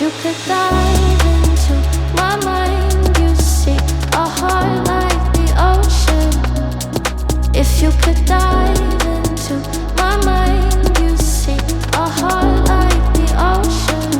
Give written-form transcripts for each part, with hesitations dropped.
you could dive into my mind, you see a heart like the ocean. If you could dive into my mind, you see a heart like the ocean.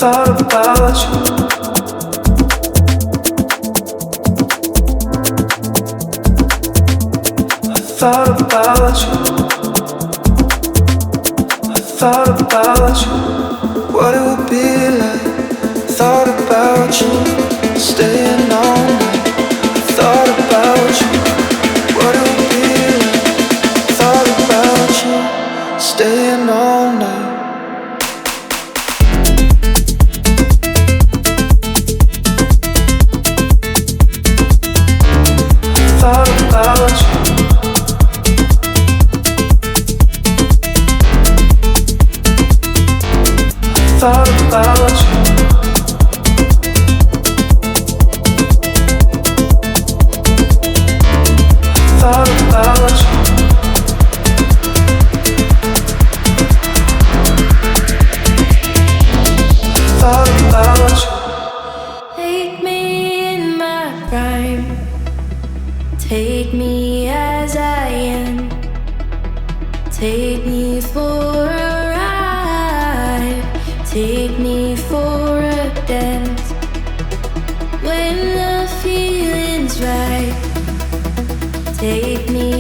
Thought about you. I thought about you. I thought about you. What it would be like. Thought about you. Staying all night. I thought about you. What it would be like. Thought about you. Staying all night. Thought about you. Thought about you. Thought about you. Thought about you. Take me in my prime. Take me as I am. Take me for a ride. Take me for a dance. When the feeling's right. Take me